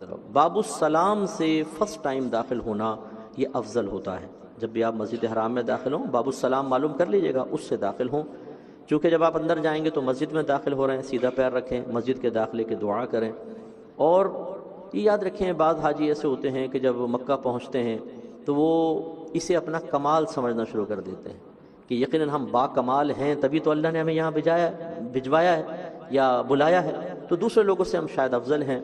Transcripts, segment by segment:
باب السلام سے فرسٹ ٹائم داخل ہونا یہ افضل ہوتا ہے۔ جب بھی آپ مسجد حرام میں داخل ہوں باب السلام معلوم کر لیجئے گا، اس سے داخل ہوں۔ چونکہ جب آپ اندر جائیں گے تو مسجد میں داخل ہو رہے ہیں، سیدھا پیر رکھیں، مسجد کے داخلے کی دعا کریں۔ اور یہ یاد رکھیں بعض حاجی ایسے ہوتے ہیں کہ جب مکہ پہنچتے ہیں تو وہ اسے اپنا کمال سمجھنا شروع کر دیتے ہیں کہ یقیناً ہم با کمال ہیں، تبھی تو اللہ نے ہمیں یہاں بھجوایا ہے یا بلایا ہے، تو دوسرے لوگوں سے ہم شاید افضل ہیں۔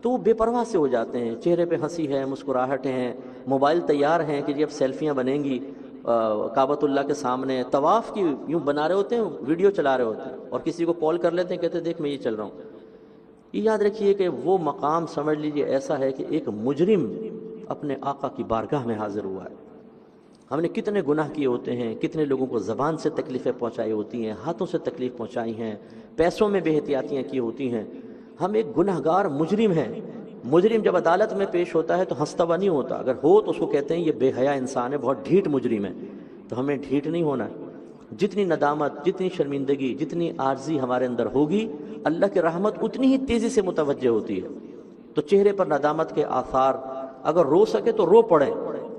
تو وہ بے پرواہ سے ہو جاتے ہیں، چہرے پہ ہنسی ہے، مسکراہٹیں ہیں، موبائل تیار ہیں کہ جی اب سیلفیاں بنیں گی کعبۃ اللہ کے سامنے، طواف کی یوں بنا رہے ہوتے ہیں، ویڈیو چلا رہے ہوتے ہیں، اور کسی کو کال کر لیتے ہیں، کہتے ہیں دیکھ میں یہ چل رہا ہوں۔ یہ یاد رکھیے کہ وہ مقام سمجھ لیجیے ایسا ہے کہ ایک مجرم اپنے آقا کی بارگاہ میں حاضر ہوا ہے۔ ہم نے کتنے گناہ کیے ہوتے ہیں، کتنے لوگوں کو زبان سے تکلیفیں پہنچائی ہوتی ہیں، ہاتھوں سے تکلیف پہنچائی ہیں، پیسوں میں بے احتیاطیاں کی ہوتی ہیں۔ ہم ایک گنہگار مجرم ہیں۔ مجرم جب عدالت میں پیش ہوتا ہے تو ہنستا ہوا نہیں ہوتا، اگر ہو تو اس کو کہتے ہیں یہ بے حیا انسان ہے، بہت ڈھیٹ مجرم ہے۔ تو ہمیں ڈھیٹ نہیں ہونا ہے۔ جتنی ندامت، جتنی شرمندگی، جتنی عاجزی ہمارے اندر ہوگی، اللہ کی رحمت اتنی ہی تیزی سے متوجہ ہوتی ہے۔ تو چہرے پر ندامت کے آثار، اگر رو سکے تو رو پڑیں،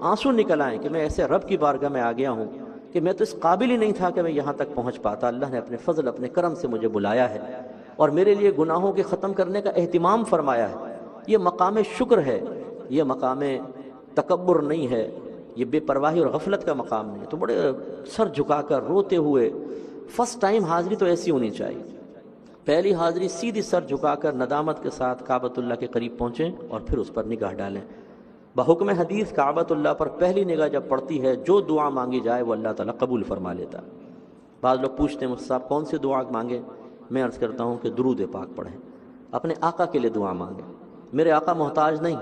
آنسو نکل آئیں کہ میں ایسے رب کی بارگاہ میں آ گیا ہوں کہ میں تو اس قابل ہی نہیں تھا کہ میں یہاں تک پہنچ پاتا، اللہ نے اپنے فضل، اپنے کرم سے مجھے بلایا ہے اور میرے لیے گناہوں کے ختم کرنے کا اہتمام فرمایا ہے۔ یہ مقام شکر ہے، یہ مقام تکبر نہیں ہے، یہ بے پرواہی اور غفلت کا مقام نہیں ہے۔ تو بڑے سر جھکا کر روتے ہوئے، فرسٹ ٹائم حاضری تو ایسی ہونی چاہیے۔ پہلی حاضری سیدھی سر جھکا کر ندامت کے ساتھ کعبۃ اللہ کے قریب پہنچیں اور پھر اس پر نگاہ ڈالیں۔ بحکم حدیث کعبۃ اللہ پر پہلی نگاہ جب پڑتی ہے، جو دعا مانگی جائے وہ اللہ تعالیٰ قبول فرما لیتا ہے۔ بعض لوگ پوچھتے ہیں مجھ سے آپ کون سی دعا مانگیں؟ میں عرض کرتا ہوں کہ درود پاک پڑھیں، اپنے آقا کے لیے دعا مانگیں۔ میرے آقا محتاج نہیں،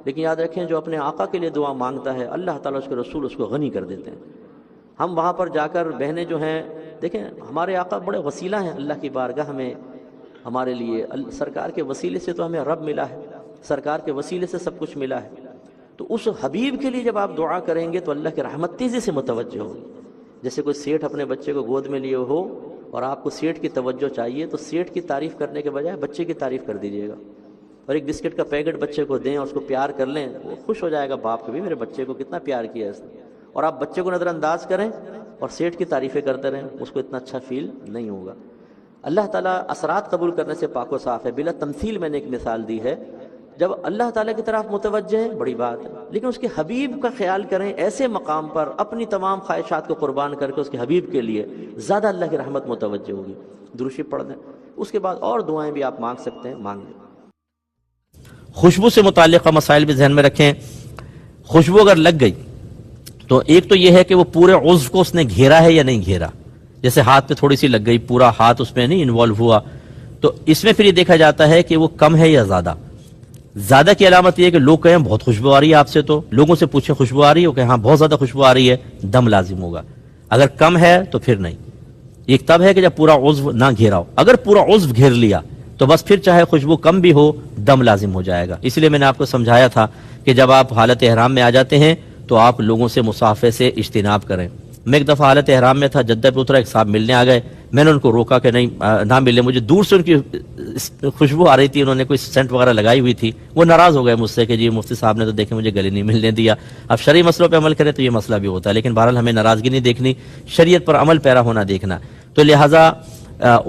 لیکن یاد رکھیں جو اپنے آقا کے لیے دعا مانگتا ہے اللہ تعالیٰ اس کے رسول اس کو غنی کر دیتے ہیں۔ ہم وہاں پر جا کر بہنیں جو ہیں، دیکھیں ہمارے آقا بڑے وسیلہ ہیں اللہ کی بارگاہ میں ہمارے لیے۔ سرکار کے وسیلے سے تو ہمیں رب ملا ہے، سرکار کے وسیلے سے سب کچھ ملا ہے۔ تو اس حبیب کے لیے جب آپ دعا کریں گے تو اللہ کی رحمت تیزی سے متوجہ ہوگی۔ جیسے کوئی سیٹھ اپنے بچے کو گود میں لیے ہو اور آپ کو سیٹھ کی توجہ چاہیے، تو سیٹھ کی تعریف کرنے کے بجائے بچے کی تعریف کر دیجیے گا، اور ایک بسکٹ کا پیکٹ بچے کو دیں اور اس کو پیار کر لیں، وہ خوش ہو جائے گا باپ کو بھی، میرے بچے کو کتنا پیار کیا ہے اس نے۔ اور آپ بچے کو نظر انداز کریں اور سیٹھ کی تعریفیں کرتے رہیں، اس کو اتنا اچھا فیل نہیں ہوگا۔ اللہ تعالیٰ اثرات قبول کرنے سے پاک و صاف ہے۔ بلا تمثیل میں نے ایک مثال دی ہے، جب اللہ تعالیٰ کی طرف متوجہ ہیں بڑی بات ہے، لیکن اس کے حبیب کا خیال کریں، ایسے مقام پر اپنی تمام خواہشات کو قربان کر کے اس کے حبیب کے لیے زیادہ اللہ کی رحمت متوجہ ہوگی۔ درود شریف پڑھ دیں، اس کے بعد اور دعائیں بھی آپ مانگ سکتے ہیں، مانگ لیں۔ خوشبو سے متعلقہ مسائل بھی ذہن میں رکھیں۔ خوشبو اگر لگ گئی تو ایک تو یہ ہے کہ وہ پورے عضو کو اس نے گھیرا ہے یا نہیں گھیرا۔ جیسے ہاتھ پہ تھوڑی سی لگ گئی، پورا ہاتھ اس میں نہیں انوالو ہوا، تو اس میں پھر یہ دیکھا جاتا ہے کہ وہ کم ہے یا زیادہ۔ زیادہ کی علامت یہ ہے کہ لوگ کہیں بہت خوشبو آ رہی ہے آپ سے، تو لوگوں سے پوچھیں خوشبو آ رہی ہے، وہ کہیں ہاں بہت زیادہ خوشبو آ رہی ہے، دم لازم ہوگا۔ اگر کم ہے تو پھر نہیں۔ ایک تب ہے کہ جب پورا عضو نہ گھیرا ہو، اگر پورا عضو گھیر لیا تو بس پھر چاہے خوشبو کم بھی ہو دم لازم ہو جائے گا۔ اس لیے میں نے آپ کو سمجھایا تھا کہ جب آپ حالت احرام میں آ جاتے ہیں تو آپ لوگوں سے مصافحے سے اجتناب کریں۔ میں ایک دفعہ حالت احرام میں تھا، جدہ پہ اترا، ایک صاحب ملنے آ گئے، میں نے ان کو روکا کہ نہیں نہ ملے، مجھے دور سے ان کی خوشبو آ رہی تھی، انہوں نے کوئی سینٹ وغیرہ لگائی ہوئی تھی، وہ ناراض ہو گئے مجھ سے کہ جی مفتی صاحب نے تو دیکھیں مجھے گلے نہیں ملنے دیا۔ اب شرعی مسئلوں پہ عمل کریں تو یہ مسئلہ بھی ہوتا ہے، لیکن بہرحال ہمیں ناراضگی نہیں دیکھنی، شریعت پر عمل پیرا ہونا دیکھنا۔ تو لہٰذا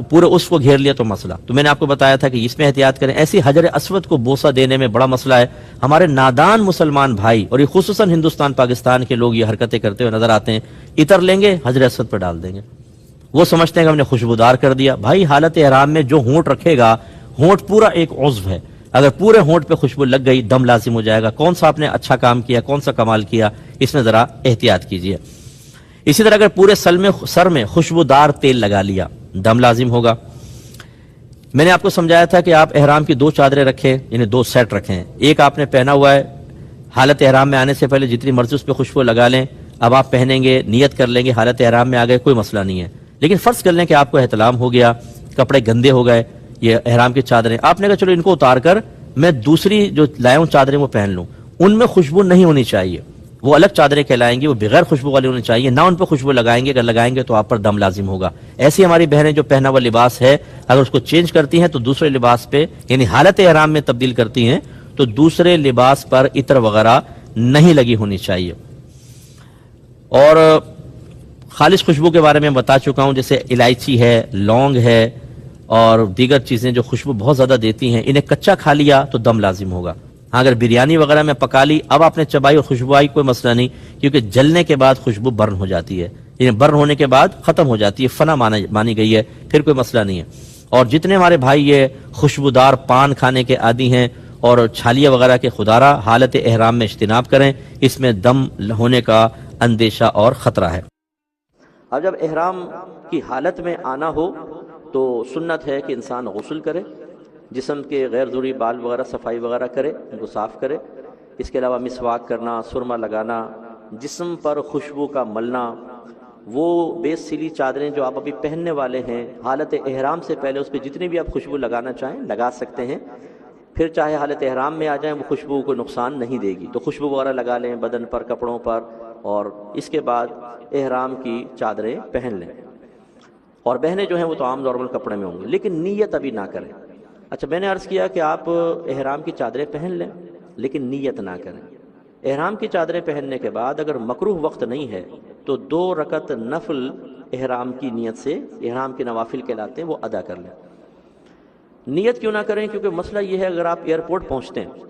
پورے اس کو گھیر لیا تو مسئلہ، تو میں نے آپ کو بتایا تھا کہ اس میں احتیاط کریں۔ ایسی حجر اسود کو بوسہ دینے میں بڑا مسئلہ ہے۔ ہمارے نادان مسلمان بھائی اور یہ خصوصاً ہندوستان پاکستان کے لوگ یہ حرکتیں کرتے ہوئے نظر آتے ہیں، عطر لیں گے حجر اسود پہ ڈال دیں گے، وہ سمجھتے ہیں کہ ہم نے خوشبودار کر دیا۔ بھائی حالت احرام میں جو ہونٹ رکھے گا، ہونٹ پورا ایک عضو ہے، اگر پورے ہونٹ پہ خوشبو لگ گئی دم لازم ہو جائے گا۔ کون سا آپ نے اچھا کام کیا، کون سا کمال کیا، اس میں ذرا احتیاط کیجیے۔ اسی طرح اگر پورے سر میں خوشبودار تیل لگا لیا دم لازم ہوگا۔ میں نے آپ کو سمجھایا تھا کہ آپ احرام کی 2 چادریں رکھیں، یعنی 2 سیٹ رکھیں۔ ایک آپ نے پہنا ہوا ہے، حالت احرام میں آنے سے پہلے جتنی مرضی اس پہ خوشبو لگا لیں، اب آپ پہنیں گے، نیت کر لیں گے، حالت احرام میں آ گئے کوئی مسئلہ نہیں ہے۔ لیکن فرض کر لیں کہ آپ کو احتلام ہو گیا، کپڑے گندے ہو گئے، یہ احرام کی چادریں، آپ نے کہا چلو ان کو اتار کر میں دوسری جو لایا ہوں چادریں وہ پہن لوں، ان میں خوشبو نہیں ہونی چاہیے، وہ الگ چادریں کہلائیں گی، وہ بغیر خوشبو والی ہونی چاہیے، نہ ان پہ خوشبو لگائیں گے، اگر لگائیں گے تو آپ پر دم لازم ہوگا۔ ایسی ہماری بہنیں جو پہنا ہوا لباس ہے اگر اس کو چینج کرتی ہیں تو دوسرے لباس پہ یعنی حالت احرام میں تبدیل کرتی ہیں تو دوسرے لباس پر عطر وغیرہ نہیں لگی ہونی چاہیے. اور خالص خوشبو کے بارے میں بتا چکا ہوں، جیسے الائچی ہے، لونگ ہے اور دیگر چیزیں جو خوشبو بہت زیادہ دیتی ہیں، انہیں کچا کھا لیا تو دم لازم ہوگا. ہاں اگر بریانی وغیرہ میں پکا لی، اب آپ نے چبائی اور خوشبو آئی، کوئی مسئلہ نہیں، کیونکہ جلنے کے بعد خوشبو برن ہو جاتی ہے، یعنی برن ہونے کے بعد ختم ہو جاتی ہے، فنا مانی گئی ہے، پھر کوئی مسئلہ نہیں ہے. اور جتنے ہمارے بھائی یہ خوشبودار پان کھانے کے عادی ہیں اور چھالیاں وغیرہ کے خدارہ، حالت احرام میں اجتناب کریں، اس میں دم ہونے کا اندیشہ اور خطرہ ہے. اب جب احرام کی حالت میں آنا ہو تو سنت ہے کہ انسان غسل کرے، جسم کے غیر ضروری بال وغیرہ صفائی وغیرہ کرے، ان کو صاف کرے. اس کے علاوہ مسواک کرنا، سرما لگانا، جسم پر خوشبو کا ملنا، وہ بے سلی چادریں جو آپ ابھی پہننے والے ہیں، حالت احرام سے پہلے اس پہ جتنی بھی آپ خوشبو لگانا چاہیں لگا سکتے ہیں. پھر چاہے حالت احرام میں آ جائیں، وہ خوشبو کو نقصان نہیں دے گی، تو خوشبو وغیرہ لگا لیں بدن پر، کپڑوں پر، اور اس کے بعد احرام کی چادریں پہن لیں. اور بہنیں جو ہیں وہ تو عام نارمل کپڑے میں ہوں گے، لیکن نیت ابھی نہ کریں. اچھا، میں نے عرض کیا کہ آپ احرام کی چادریں پہن لیں لیکن نیت نہ کریں. احرام کی چادریں پہننے کے بعد اگر مکروہ وقت نہیں ہے تو 2 رکعت نفل احرام کی نیت سے، احرام کے نوافل کہلاتے ہیں، وہ ادا کر لیں. نیت کیوں نہ کریں؟ کیونکہ مسئلہ یہ ہے، اگر آپ ایئرپورٹ پہنچتے ہیں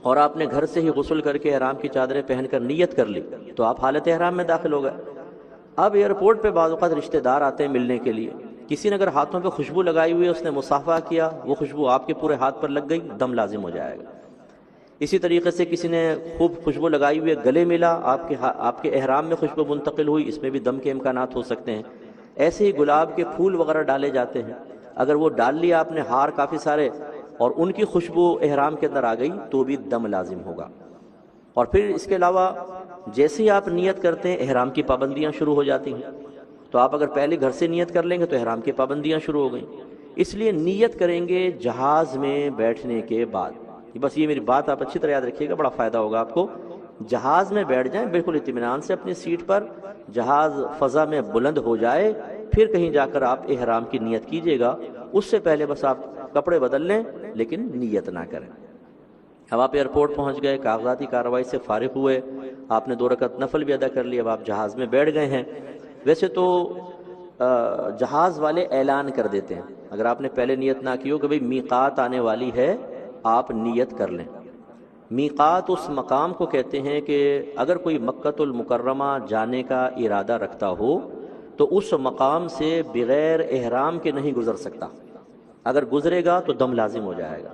اور آپ نے گھر سے ہی غسل کر کے احرام کی چادریں پہن کر نیت کر لی تو آپ حالت احرام میں داخل ہو گئے. اب ایئرپورٹ پہ بعض اوقات رشتہ دار آتے ہیں ملنے کے لیے، کسی نے اگر ہاتھوں پہ خوشبو لگائی ہوئی ہے، اس نے مصافحہ کیا، وہ خوشبو آپ کے پورے ہاتھ پر لگ گئی، دم لازم ہو جائے گا. اسی طریقے سے کسی نے خوب خوشبو لگائی ہوئی ہے، گلے ملا، آپ کے احرام میں خوشبو منتقل ہوئی، اس میں بھی دم کے امکانات ہو سکتے ہیں. ایسے ہی گلاب کے پھول وغیرہ ڈالے جاتے ہیں، اگر وہ ڈال لیا آپ نے، ہار کافی سارے، اور ان کی خوشبو احرام کے اندر آ گئی تو بھی دم لازم ہوگا. اور پھر اس کے علاوہ جیسے ہی آپ نیت کرتے ہیں احرام کی پابندیاں شروع ہو جاتی ہیں. تو آپ اگر پہلے گھر سے نیت کر لیں گے تو احرام کی پابندیاں شروع ہو گئیں. اس لیے نیت کریں گے جہاز میں بیٹھنے کے بعد. بس یہ میری بات آپ اچھی طرح یاد رکھیے گا، بڑا فائدہ ہوگا آپ کو. جہاز میں بیٹھ جائیں بالکل اطمینان سے اپنی سیٹ پر، جہاز فضا میں بلند ہو جائے، پھر کہیں جا کر آپ احرام کی نیت کیجئے گا. اس سے پہلے بس آپ کپڑے بدل لیں لیکن نیت نہ کریں. اب آپ ایئرپورٹ پہنچ گئے، کاغذاتی کارروائی سے فارغ ہوئے، آپ نے 2 رکعت نفل بھی ادا کر لی، اب آپ جہاز میں بیٹھ گئے ہیں. ویسے تو جہاز والے اعلان کر دیتے ہیں، اگر آپ نے پہلے نیت نہ کی ہو کہ بھئی میقات آنے والی ہے، آپ نیت کر لیں. میقات اس مقام کو کہتے ہیں کہ اگر کوئی مکۃ المکرمہ جانے کا ارادہ رکھتا ہو تو اس مقام سے بغیر احرام کے نہیں گزر سکتا. اگر گزرے گا تو دم لازم ہو جائے گا.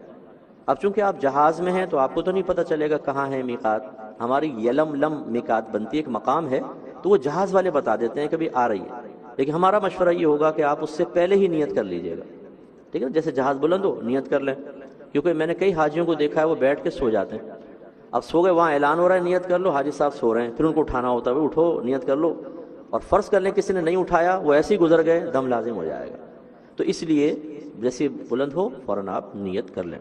اب چونکہ آپ جہاز میں ہیں تو آپ کو تو نہیں پتہ چلے گا کہاں ہے میقات. ہماری یلملم میقات بنتی ہے، ایک مقام ہے، تو وہ جہاز والے بتا دیتے ہیں کہ بھی آ رہی ہے. لیکن ہمارا مشورہ یہ ہوگا کہ آپ اس سے پہلے ہی نیت کر لیجئے گا، ٹھیک ہے، جیسے جہاز بلند ہو نیت کر لیں. کیونکہ میں نے کئی حاجیوں کو دیکھا ہے وہ بیٹھ کے سو جاتے ہیں. اب سو گئے، وہاں اعلان ہو رہا ہے نیت کر لو، حاجی صاحب سو رہے ہیں، پھر ان کو اٹھانا ہوتا ہے، اٹھو نیت کر لو. اور فرض کر لیں کسی نے نہیں اٹھایا، وہ ایسے ہی گزر گئے، دم لازم ہو جائے گا. تو اس لیے جیسے بلند ہو فوراً آپ نیت کر لیں.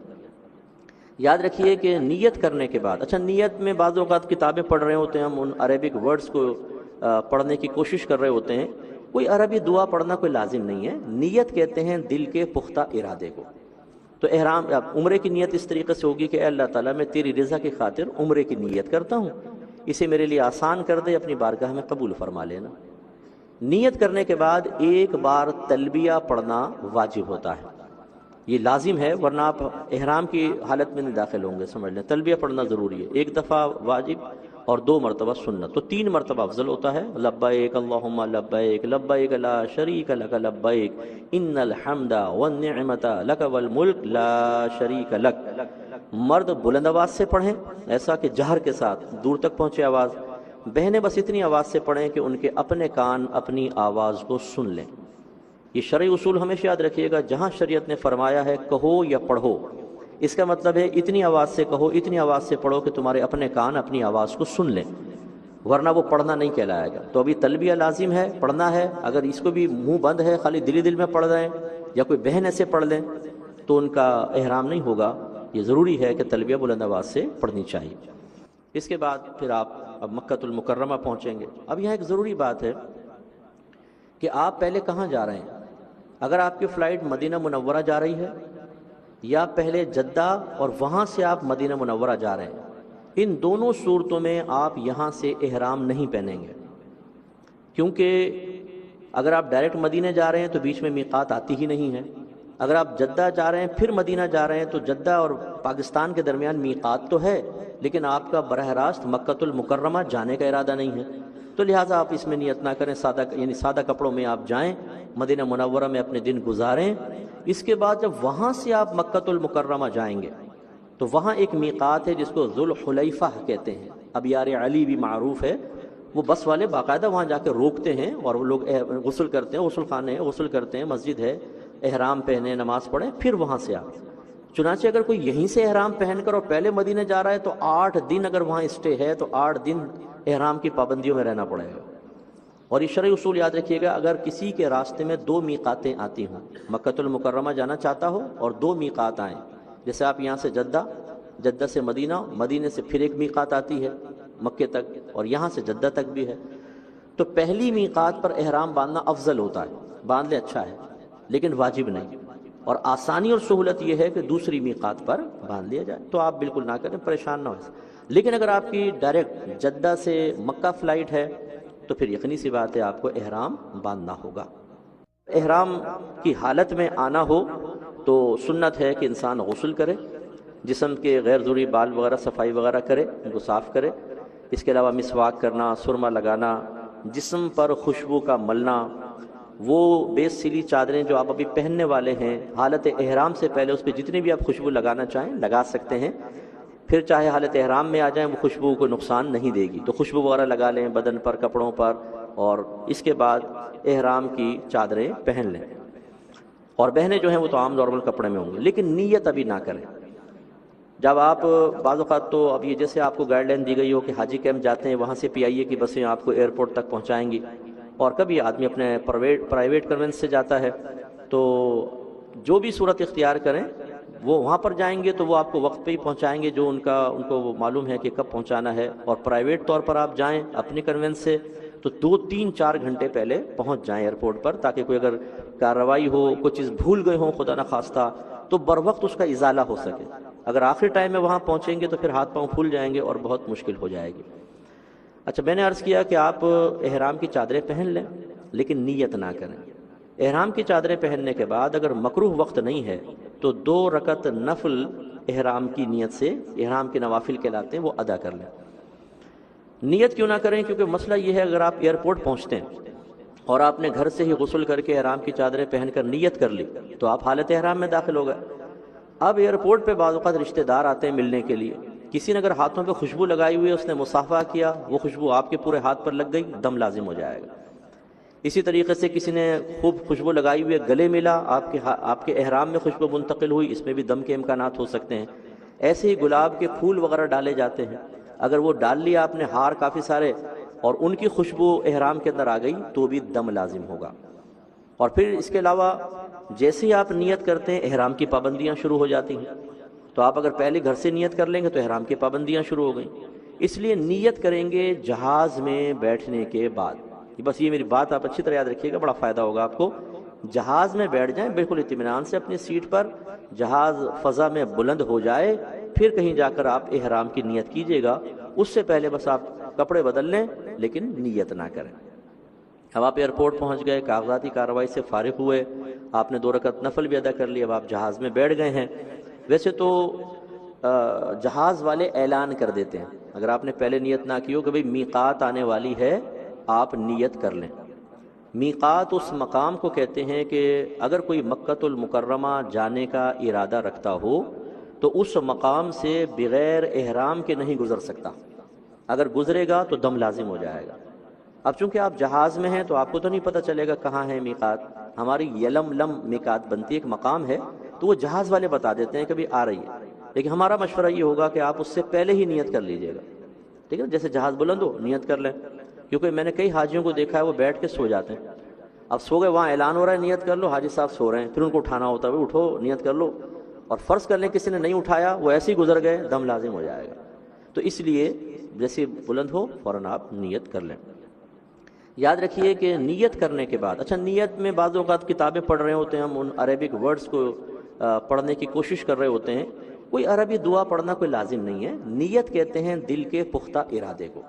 یاد رکھیے کہ نیت کرنے کے بعد، اچھا نیت میں بعض اوقات کتابیں پڑھ رہے ہوتے ہیں ہم، ان عربک ورڈز کو پڑھنے کی کوشش کر رہے ہوتے ہیں. کوئی عربی دعا پڑھنا کوئی لازم نہیں ہے. نیت کہتے ہیں دل کے پختہ ارادے کو. تو احرام عمرے کی نیت اس طریقے سے ہوگی کہ اے اللہ تعالیٰ میں تیری رضا کی خاطر عمرے کی نیت کرتا ہوں، اسے میرے لیے آسان کر دے، اپنی بارگاہ میں قبول فرما لینا. نیت کرنے کے بعد ایک بار تلبیہ پڑھنا واجب ہوتا ہے، یہ لازم ہے، ورنہ آپ احرام کی حالت میں نہیں داخل ہوں گے. سمجھ لیں تلبیہ پڑھنا ضروری ہے، 1 دفعہ واجب اور 2 مرتبہ سنت، تو 3 مرتبہ افضل ہوتا ہے. لبیک اللہم لبیک لبیک لا شریک لک لبیک ان الحمد والنعمت لک والملک لا شریک لک. مرد بلند آواز سے پڑھیں، ایسا کہ جہر کے ساتھ دور تک پہنچے آواز. بہنیں بس اتنی آواز سے پڑھیں کہ ان کے اپنے کان اپنی آواز کو سن لیں. یہ شرعی اصول ہمیشہ یاد رکھیے گا، جہاں شریعت نے فرمایا ہے کہو یا پڑھو، اس کا مطلب ہے اتنی آواز سے کہو، اتنی آواز سے پڑھو کہ تمہارے اپنے کان اپنی آواز کو سن لیں، ورنہ وہ پڑھنا نہیں کہلائے گا. تو ابھی تلبیہ لازم ہے، پڑھنا ہے. اگر اس کو بھی منہ بند ہے، خالی دلی دل میں پڑھ رہے ہیں، یا کوئی بہن ایسے پڑھ لیں تو ان کا احرام نہیں ہوگا. یہ ضروری ہے کہ تلبیہ بلند آواز سے پڑھنی چاہیے. اس کے بعد پھر آپ اب مکۃ المکرمہ پہنچیں گے. اب یہاں ایک ضروری بات ہے کہ آپ پہلے کہاں جا رہے ہیں. اگر آپ کی فلائٹ مدینہ منورہ جا رہی ہے یا پہلے جدہ اور وہاں سے آپ مدینہ منورہ جا رہے ہیں، ان دونوں صورتوں میں آپ یہاں سے احرام نہیں پہنیں گے، کیونکہ اگر آپ ڈائریکٹ مدینہ جا رہے ہیں تو بیچ میں میقات آتی ہی نہیں ہے۔ اگر آپ جدہ جا رہے ہیں پھر مدینہ جا رہے ہیں تو جدہ اور پاکستان کے درمیان میقات تو ہے، لیکن آپ کا براہ راست مکۃ المکرمہ جانے کا ارادہ نہیں ہے، تو لہٰذا آپ اس میں نیت نہ کریں، سادہ کپڑوں میں آپ جائیں، مدینہ منورہ میں اپنے دن گزاریں۔ اس کے بعد جب وہاں سے آپ مکۃ المکرمہ جائیں گے تو وہاں ایک میقات ہے جس کو ذوالحلیفہ کہتے ہیں، ابیار علی بھی معروف ہے، وہ بس والے باقاعدہ وہاں جا کے روکتے ہیں اور وہ لوگ غسل کرتے ہیں، غسل خانے ہیں، غسل کرتے ہیں، مسجد ہے، احرام پہنے، نماز پڑھیں، پھر وہاں سے آئیں۔ چنانچہ اگر کوئی یہیں سے احرام پہن کر اور پہلے مدینہ جا رہا ہے تو 8 دن اگر وہاں اسٹے ہے تو 8 دن احرام کی پابندیوں میں رہنا پڑے گا۔ اور یہ شرعی اصول یاد رکھیے گا، اگر کسی کے راستے میں 2 میقاتیں آتی ہوں، مکۃ المکرمہ جانا چاہتا ہو اور 2 میقات آئیں، جیسے آپ یہاں سے جدہ سے مدینہ، مدینہ سے پھر ایک میقات آتی ہے مکے تک، اور یہاں سے جدہ تک بھی ہے، تو پہلی میقات پر احرام باندھنا افضل ہوتا ہے، باندھ لے اچھا ہے، لیکن واجب نہیں، اور آسانی اور سہولت یہ ہے کہ دوسری میقات پر باندھ لیا جائے، تو آپ بالکل نہ کریں، پریشان نہ ہو۔ لیکن اگر آپ کی ڈائریکٹ جدہ سے مکہ فلائٹ ہے تو پھر یقینی سی بات ہے آپ کو احرام باندھنا ہوگا۔ احرام کی حالت میں آنا ہو تو سنت ہے کہ انسان غسل کرے، جسم کے غیر ضروری بال وغیرہ صفائی وغیرہ کرے، ان کو صاف کرے، اس کے علاوہ مسواک کرنا، سرما لگانا، جسم پر خوشبو کا ملنا، وہ بے سیلی چادریں جو آپ ابھی پہننے والے ہیں حالت احرام سے پہلے اس پہ جتنی بھی آپ خوشبو لگانا چاہیں لگا سکتے ہیں، پھر چاہے حالت احرام میں آ جائیں وہ خوشبو کو نقصان نہیں دے گی، تو خوشبو وغیرہ لگا لیں بدن پر، کپڑوں پر، اور اس کے بعد احرام کی چادریں پہن لیں، اور بہنیں جو ہیں وہ تو عام نارمل کپڑے میں ہوں گے، لیکن نیت ابھی نہ کریں۔ جب آپ بعض اوقات تو اب یہ جیسے آپ کو گائیڈ لائن دی گئی ہو کہ حاجی کیمپ جاتے ہیں وہاں سے PIA کی بسیں آپ کو ایئرپورٹ تک پہنچائیں گی، اور کبھی آدمی اپنے پرائیویٹ کنوینس سے جاتا ہے، تو جو بھی صورت اختیار کریں وہ وہاں پر جائیں گے تو وہ آپ کو وقت پہ ہی پہنچائیں گے جو ان کو وہ معلوم ہے کہ کب پہنچانا ہے، اور پرائیویٹ طور پر آپ جائیں اپنی کنوینس سے تو 2 3 4 گھنٹے پہلے پہنچ جائیں ایئرپورٹ پر، تاکہ کوئی اگر کارروائی ہو، کوئی چیز بھول گئے ہوں خدا نخواستہ تو بر وقت اس کا ازالہ ہو سکے۔ اگر آخری ٹائم میں وہاں پہنچیں گے تو پھر ہاتھ پاؤں پھول جائیں گے اور بہت مشکل ہو جائے گی۔ اچھا، میں نے عرض کیا کہ آپ احرام کی چادریں پہن لیں لیکن نیت نہ کریں۔ احرام کی چادریں پہننے کے بعد اگر مکروہ وقت نہیں ہے تو 2 رکعت نفل احرام کی نیت سے، احرام کے نوافل کہلاتے ہیں، وہ ادا کر لیں۔ نیت کیوں نہ کریں؟ کیونکہ مسئلہ یہ ہے اگر آپ ایئرپورٹ پہنچتے ہیں اور آپ نے گھر سے ہی غسل کر کے احرام کی چادریں پہن کر نیت کر لی تو آپ حالت احرام میں داخل ہو گئے۔ اب ایئرپورٹ پہ بعض اوقات رشتہ دار آتے ہیں ملنے کے لیے، کسی نے اگر ہاتھوں پہ خوشبو لگائی ہوئی ہے، اس نے مصافحہ کیا، وہ خوشبو آپ کے پورے ہاتھ پر لگ گئی، دم لازم ہو جائے گا۔ اسی طریقے سے کسی نے خوب خوشبو لگائی ہوئی ہے، گلے ملا، آپ کے احرام میں خوشبو منتقل ہوئی، اس میں بھی دم کے امکانات ہو سکتے ہیں۔ ایسے ہی گلاب کے پھول وغیرہ ڈالے جاتے ہیں، اگر وہ ڈال لیا آپ نے، ہار کافی سارے، اور ان کی خوشبو احرام کے اندر آ گئی تو بھی دم لازم ہوگا۔ اور پھر اس کے علاوہ جیسے ہی آپ نیت کرتے ہیں احرام کی پابندیاں شروع ہو جاتی ہیں، تو آپ اگر پہلے گھر سے نیت کر لیں گے تو احرام کی پابندیاں شروع ہو گئیں، اس لیے نیت کریں گے جہاز میں بیٹھنے کے بعد۔ بس یہ میری بات آپ اچھی طرح یاد رکھیے گا، بڑا فائدہ ہوگا آپ کو۔ جہاز میں بیٹھ جائیں بالکل اطمینان سے اپنی سیٹ پر، جہاز فضا میں بلند ہو جائے، پھر کہیں جا کر آپ احرام کی نیت کیجئے گا، اس سے پہلے بس آپ کپڑے بدل لیں لیکن نیت نہ کریں۔ اب آپ ایئرپورٹ پہنچ گئے، کاغذاتی کارروائی سے فارغ ہوئے، آپ نے 2 رکعت نفل بھی ادا کر لی، اب آپ جہاز میں بیٹھ گئے ہیں۔ ویسے تو جہاز والے اعلان کر دیتے ہیں، اگر آپ نے پہلے نیت نہ کی ہو کہ بھئی میقات آنے والی ہے، آپ نیت کر لیں۔ میقات اس مقام کو کہتے ہیں کہ اگر کوئی مکۃ المکرمہ جانے کا ارادہ رکھتا ہو تو اس مقام سے بغیر احرام کے نہیں گزر سکتا، اگر گزرے گا تو دم لازم ہو جائے گا۔ اب چونکہ آپ جہاز میں ہیں تو آپ کو تو نہیں پتہ چلے گا کہاں ہے میقات، ہماری یلملم میقات بنتی ہے، ایک مقام ہے، تو وہ جہاز والے بتا دیتے ہیں کہ بھی آ رہی ہے، لیکن ہمارا مشورہ یہ ہوگا کہ آپ اس سے پہلے ہی نیت کر لیجئے گا، ٹھیک ہے، جیسے جہاز بلند ہو نیت کر لیں، کیونکہ میں نے کئی حاجیوں کو دیکھا ہے وہ بیٹھ کے سو جاتے ہیں، اب سو گئے، وہاں اعلان ہو رہا ہے نیت کر لو، حاجی صاحب سو رہے ہیں، پھر ان کو اٹھانا ہوتا ہے، اٹھو نیت کر لو، اور فرض کر لیں کسی نے نہیں اٹھایا، وہ ایسے ہی گزر گئے، دم لازم ہو جائے گا۔ تو اس لیے جیسے بلند ہو فوراً آپ نیت کر لیں۔ یاد رکھیے کہ نیت کرنے کے بعد، اچھا نیت میں بعض اوقات کتابیں پڑھ رہے ہوتے ہیں ہم، ان عربک ورڈز کو پڑھنے کی کوشش کر رہے ہوتے ہیں، کوئی عربی دعا پڑھنا کوئی لازم نہیں ہے، نیت کہتے ہیں دل کے پختہ ارادے کو۔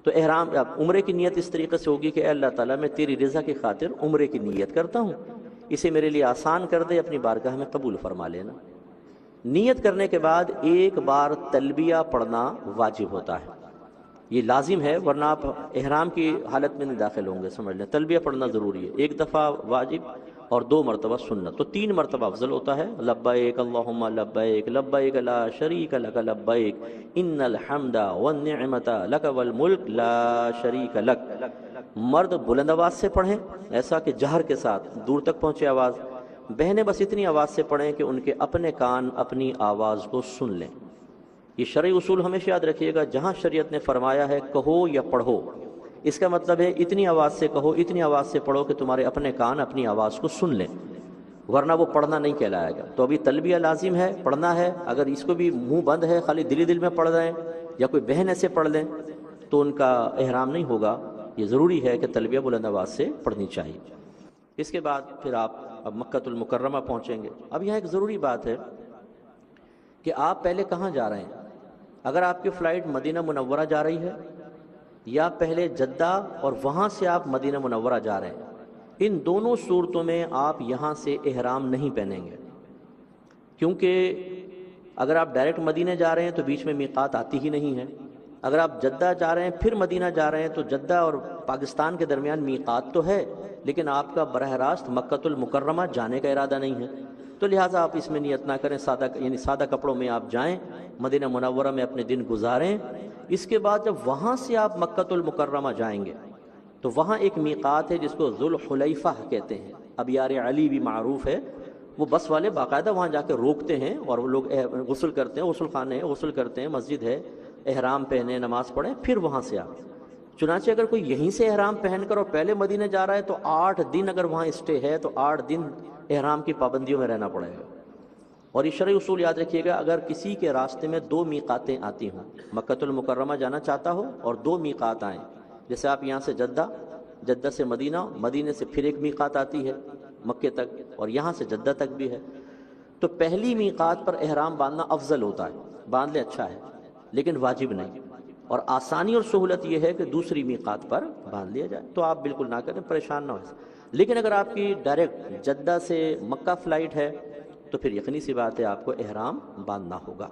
تو احرام عمرے کی نیت اس طریقے سے ہوگی کہ اے اللہ تعالیٰ میں تیری رضا کی خاطر عمرے کی نیت کرتا ہوں، اسے میرے لیے آسان کر دے، اپنی بارگاہ میں قبول فرما لینا۔ نیت کرنے کے بعد ایک بار تلبیہ پڑھنا واجب ہوتا ہے، یہ لازم ہے، ورنہ آپ احرام کی حالت میں نہیں داخل ہوں گے، سمجھ لیں۔ تلبیہ پڑھنا ضروری ہے، ایک دفعہ واجب اور 2 مرتبہ سنت، تو 3 مرتبہ افضل ہوتا ہے۔ لبیک اللہم لبیک لبیک لا شریک لک لبیک ان الحمد والنعمت لک والملک لا شریک لک۔ مرد بلند آواز سے پڑھیں، ایسا کہ جہر کے ساتھ دور تک پہنچے آواز، بہنیں بس اتنی آواز سے پڑھیں کہ ان کے اپنے کان اپنی آواز کو سن لیں۔ یہ شرعی اصول ہمیشہ یاد رکھیے گا، جہاں شریعت نے فرمایا ہے کہو یا پڑھو، اس کا مطلب ہے اتنی آواز سے کہو، اتنی آواز سے پڑھو کہ تمہارے اپنے کان اپنی آواز کو سن لیں، ورنہ وہ پڑھنا نہیں کہلائے گا۔ تو ابھی تلبیہ لازم ہے، پڑھنا ہے، اگر اس کو بھی منہ بند ہے، خالی دلی دل میں پڑھ رہے ہیں یا کوئی بہن ایسے پڑھ لیں تو ان کا احرام نہیں ہوگا، یہ ضروری ہے کہ تلبیہ بلند آواز سے پڑھنی چاہیے۔ اس کے بعد پھر آپ اب مکۃ المکرمہ پہنچیں گے۔ اب یہاں ایک ضروری بات ہے کہ آپ پہلے کہاں جا رہے ہیں۔ اگر آپ کی فلائٹ مدینہ منورہ جا رہی ہے یا پہلے جدہ اور وہاں سے آپ مدینہ منورہ جا رہے ہیں، ان دونوں صورتوں میں آپ یہاں سے احرام نہیں پہنیں گے، کیونکہ اگر آپ ڈائریکٹ مدینہ جا رہے ہیں تو بیچ میں میقات آتی ہی نہیں ہے۔ اگر آپ جدہ جا رہے ہیں پھر مدینہ جا رہے ہیں تو جدہ اور پاکستان کے درمیان میقات تو ہے، لیکن آپ کا براہ راست مکۃ المکرمہ جانے کا ارادہ نہیں ہے، تو لہٰذا آپ اس میں نیت نہ کریں، سادہ کپڑوں میں آپ جائیں، مدینہ منورہ میں اپنے دن گزاریں۔ اس کے بعد جب وہاں سے آپ مکۃ المکرمہ جائیں گے تو وہاں ایک میقات ہے جس کو ذوالحلیفہ کہتے ہیں، ابیار علی بھی معروف ہے، وہ بس والے باقاعدہ وہاں جا کے روکتے ہیں اور وہ لوگ غسل کرتے ہیں، غسل خانے ہیں، غسل کرتے ہیں، مسجد ہے، احرام پہنے، نماز پڑھیں، پھر وہاں سے آپ۔ چنانچہ اگر کوئی یہیں سے احرام پہن کر اور پہلے مدینہ جا رہا ہے تو 8 دن اگر وہاں اسٹے ہے تو 8 دن احرام کی پابندیوں میں رہنا پڑے گا۔ اور یہ شرعی اصول یاد رکھیے گا، اگر کسی کے راستے میں 2 میقاتیں آتی ہوں، مکۃ المکرمہ جانا چاہتا ہو اور 2 میقات آئیں، جیسے آپ یہاں سے جدہ سے مدینہ، مدینہ سے پھر ایک میقات آتی ہے مکے تک، اور یہاں سے جدہ تک بھی ہے، تو پہلی میقات پر احرام باندھنا افضل ہوتا ہے، باندھ لے اچھا ہے، لیکن واجب نہیں، اور آسانی اور سہولت یہ ہے کہ دوسری میقات پر باندھ لیا جائے، تو آپ بالکل نہ کریں، پریشان نہ ہو۔ لیکن اگر آپ کی ڈائریکٹ جدہ سے مکہ فلائٹ ہے تو پھر یقینی سی بات ہے آپ کو احرام باندھنا ہوگا۔